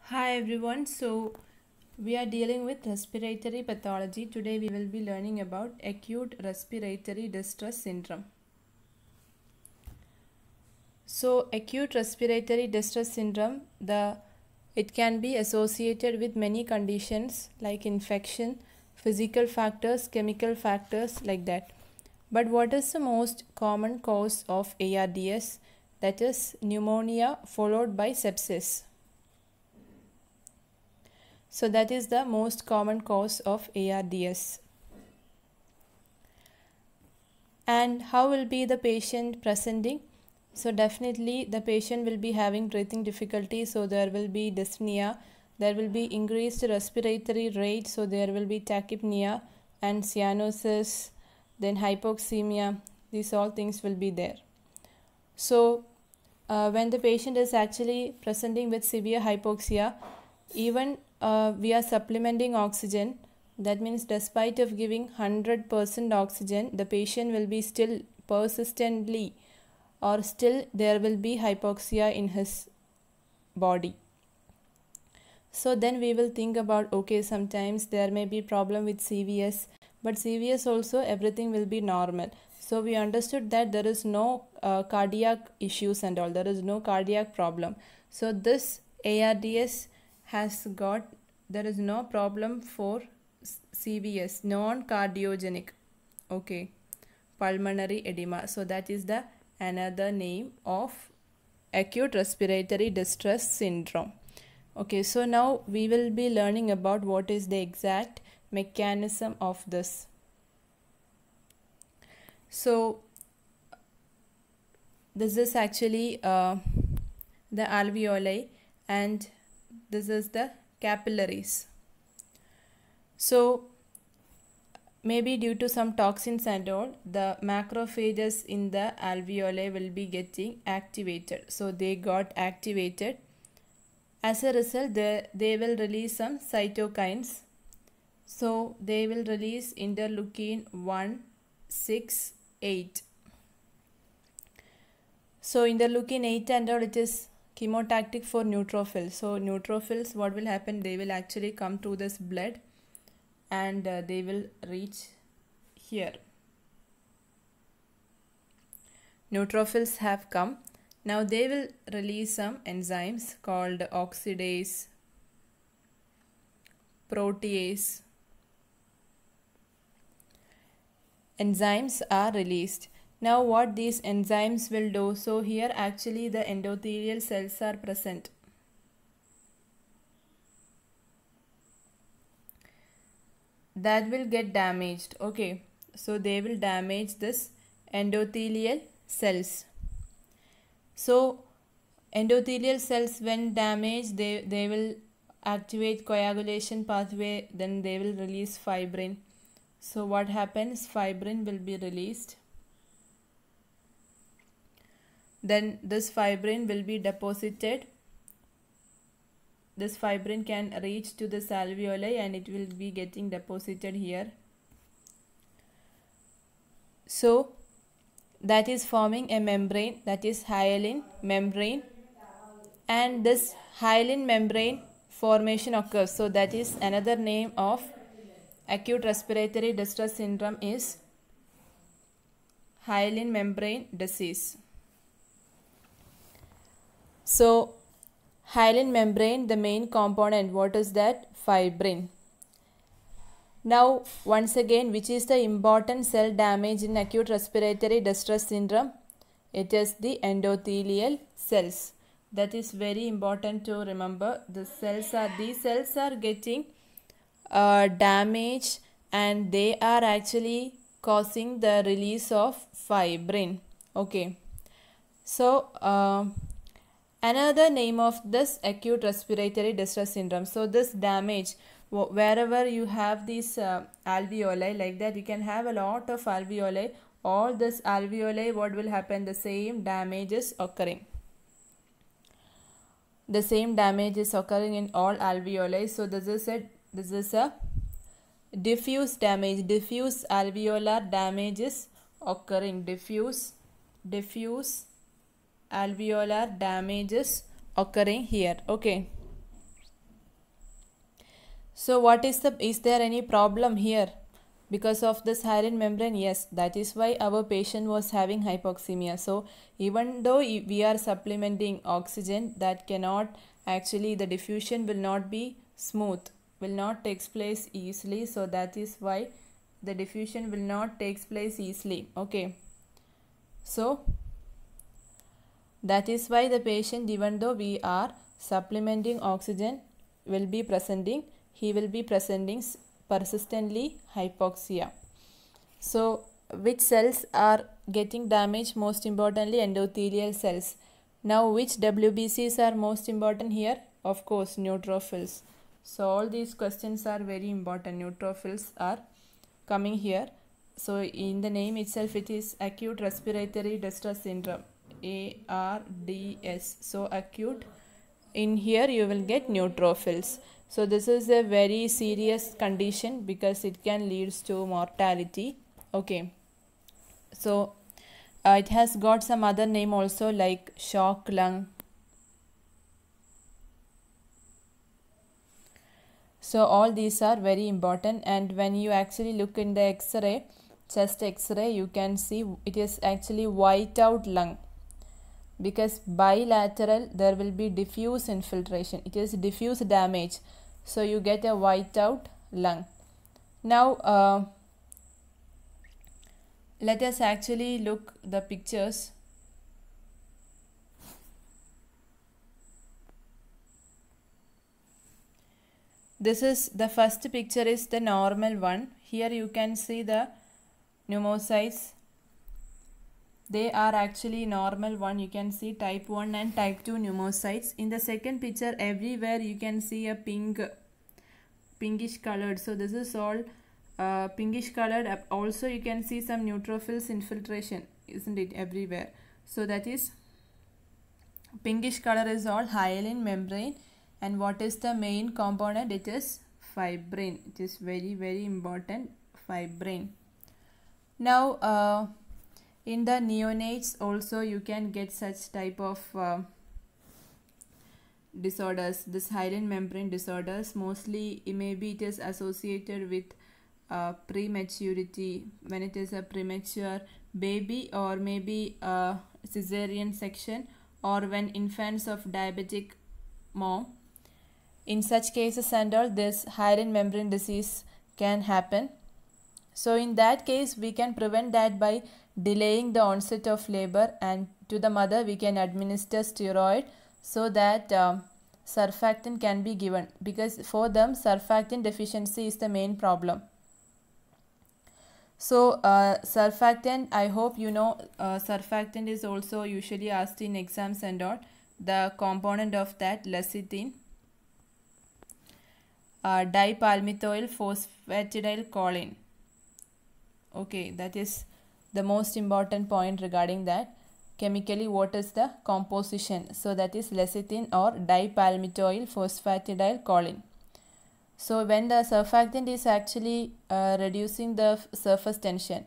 Hi everyone. So we are dealing with respiratory pathology. Today we will be learning about acute respiratory distress syndrome. So acute respiratory distress syndrome, it can be associated with many conditions like infection, physical factors, chemical factors like that. But what is the most common cause of ARDS? That is pneumonia followed by sepsis. So that is the most common cause of ARDS. And how will be the patient presenting? So definitely the patient will be having breathing difficulty, so there will be dyspnea, there will be increased respiratory rate, so there will be tachypnea and cyanosis, then hypoxemia. These all things will be there. So when the patient is actually presenting with severe hypoxia, even we are supplementing oxygen. That means despite of giving 100% oxygen, the patient will be still persistently or still there will be hypoxia in his body. So then we will think about, okay, sometimes there may be problem with CVS, but CVS also everything will be normal. So we understood that there is no cardiac issues and all, there is no cardiac problem. So this ARDS has got, there is no problem for CVS, non-cardiogenic, okay, pulmonary edema. So that is the another name of acute respiratory distress syndrome. Okay, so now we will be learning about what is the exact mechanism of this. So this is actually the alveoli and this is the capillaries. So maybe due to some toxins and all, the macrophages in the alveoli will be getting activated. So they got activated. As a result, they will release some cytokines. So they will release interleukin 1, 6, 8. So interleukin 8 and all, it is chemotactic for neutrophils. So neutrophils, what will happen? They will actually come to this blood and they will reach here. Neutrophils have come. Now they will release some enzymes called oxidase, protease. Enzymes are released. Now what these enzymes will do? So here actually the endothelial cells are present. That will get damaged. Okay, so they will damage this endothelial cells. So endothelial cells, when damaged, they will activate coagulation pathway, then they will release fibrin. So what happens? Fibrin will be released. Then this fibrin will be deposited. This fibrin can reach to the alveoli and it will be getting deposited here. So that is forming a membrane, that is hyaline membrane, and this hyaline membrane formation occurs. So that is another name of acute respiratory distress syndrome is hyaline membrane disease. So hyaline membrane, the main component, what is that? Fibrin. Now once again, which is the important cell damage in acute respiratory distress syndrome? It is the endothelial cells. That is very important to remember. These cells are getting damaged and they are actually causing the release of fibrin. Okay. So another name of this acute respiratory distress syndrome. So this damage, wherever you have these alveoli like that, you can have a lot of alveoli. All this alveoli, what will happen? The same damage is occurring. The same damage is occurring in all alveoli. So this is a diffuse damage. Diffuse alveolar damage is occurring. Diffuse alveolar damage is occurring here. Okay. So what is there any problem here? Because of this hyaline membrane, yes, that is why our patient was having hypoxemia. So even though we are supplementing oxygen, that cannot actually, the diffusion will not be smooth, will not takes place easily. So that is why the diffusion will not takes place easily. Okay. So that is why the patient, even though we are supplementing oxygen, will be presenting, he will be presenting persistently hypoxia. So which cells are getting damaged? Most importantly, endothelial cells. Now which WBCs are most important here? Of course, neutrophils. So all these questions are very important. Neutrophils are coming here. So in the name itself, it is acute respiratory distress syndrome, ARDS. So acute, in here you will get neutrophils. So this is a very serious condition because it can lead to mortality. Okay. So it has got some other name also, like shock lung. So all these are very important, and when you actually look in the X-ray, chest X-ray, you can see it is actually white out lung. Because bilateral, there will be diffuse infiltration, it is diffuse damage, so you get a white out lung. Now let us actually look the pictures. This is the first picture, is the normal one. Here you can see the pneumocytes. They are actually normal one. You can see type 1 and type 2 pneumocytes. In the second picture, everywhere you can see a pinkish colored. So this is all pinkish colored. Also you can see some neutrophils infiltration, isn't it, everywhere? So that is pinkish color is all hyaline membrane. And what is the main component? It is fibrin. It is very, very important, fibrin. Now in the neonates also you can get such type of disorders, this hyaline membrane disorders. Mostly maybe it is associated with prematurity, when it is a premature baby, or maybe a cesarean section, or when infants of diabetic mom. In such cases and all, this hyaline membrane disease can happen. So in that case, we can prevent that by delaying the onset of labor, and to the mother we can administer steroid so that surfactant can be given, because for them surfactant deficiency is the main problem. So surfactant, I hope you know, surfactant is also usually asked in exams and all. The component of that, lecithin, dipalmithoyl phosphatidylcholine. Okay, that is the most important point regarding that. Chemically, what is the composition? So that is lecithin or dipalmithoyl phosphatidylcholine. So when the surfactant is actually reducing the surface tension,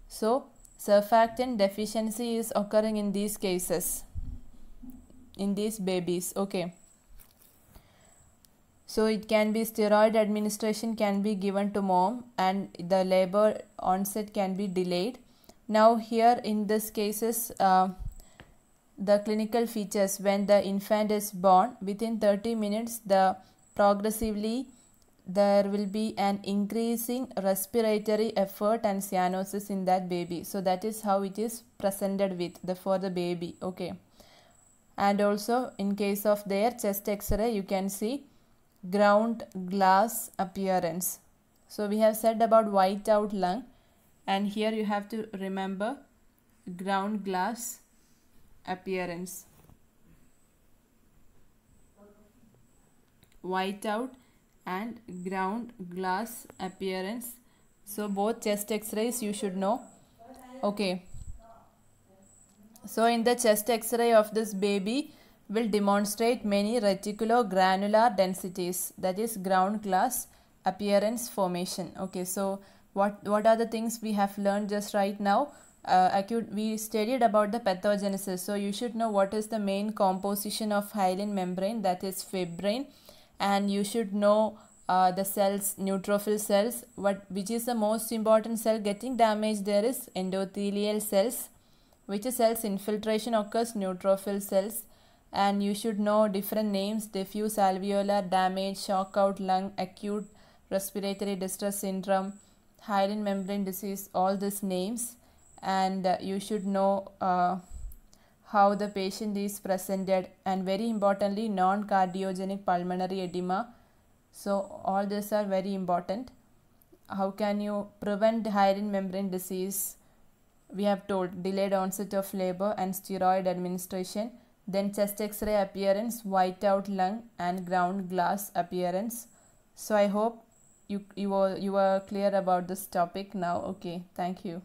so surfactant deficiency is occurring in these cases, in these babies. Okay. So it can be steroid administration can be given to mom, and the labor onset can be delayed. Now here in this cases, the clinical features, when the infant is born, within 30 minutes progressively there will be an increasing respiratory effort and cyanosis in that baby. So that is how it is presented with for the baby. Okay. And also in case of their chest X-ray, you can see ground glass appearance. So we have said about white out lung, and here you have to remember ground glass appearance. White out and ground glass appearance. So both chest X-rays you should know. Okay. So in the chest X-ray of this baby will demonstrate many reticulogranular densities, that is ground glass appearance formation. Okay, so what are the things we have learned just right now? We studied about the pathogenesis. So you should know what is the main composition of hyaline membrane, that is fibrin, and you should know the cells, neutrophil cells. Which is the most important cell getting damaged? There is endothelial cells. Which cells infiltration occurs? Neutrophil cells. And you should know different names: diffuse alveolar damage, shock out lung, acute respiratory distress syndrome, hyaline membrane disease, all these names. And you should know how the patient is presented, and very importantly non-cardiogenic pulmonary edema. So all these are very important. How can you prevent hyaline membrane disease? We have told delayed onset of labor and steroid administration. Then chest x-ray appearance, white out lung and ground glass appearance. So I hope you are clear about this topic now. Okay, thank you.